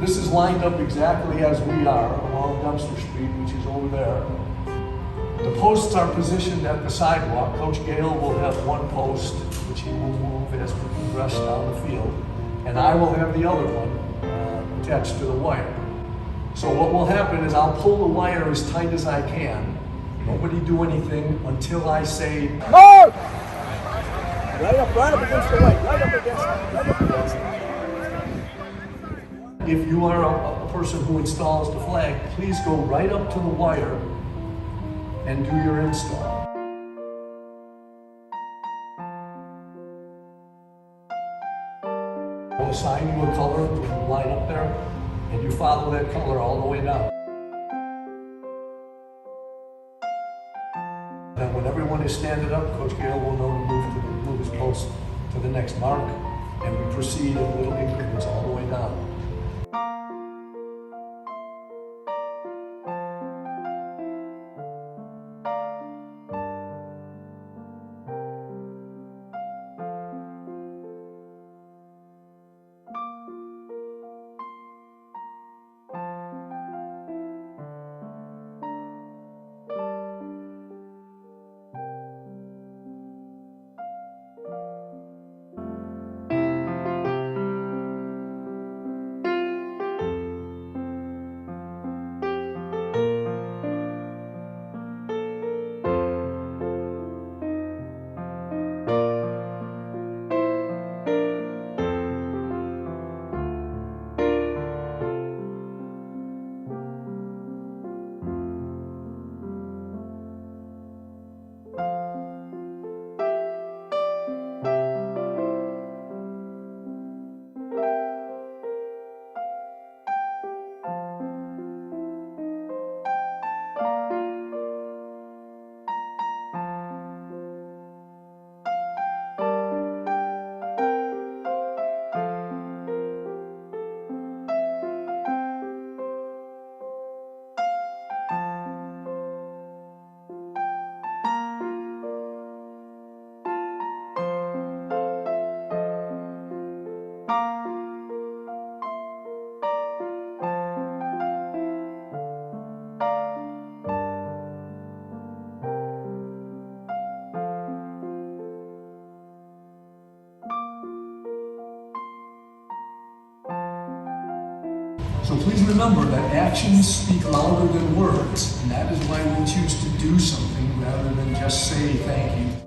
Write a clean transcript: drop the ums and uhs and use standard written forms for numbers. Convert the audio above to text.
this is lined up exactly as we are along Dempster Street, which is over there. The posts are positioned at the sidewalk. Coach Gale will have one post, which he will move as we progress down the field, and I will have the other one attached to the wire. So what will happen is I'll pull the wire as tight as I can. Nobody do anything until I say, "Mark!" Right up against the light, right up against it. If you are a person who installs the flag, please go right up to the wire and do your install. I'll assign you a color to line up there, and you follow that color all the way down. Then when everyone is standing up, Coach Gale will know to move his post to the next mark, and we proceed in little increments all the way down. So please remember that actions speak louder than words, and that is why we choose to do something rather than just say thank you.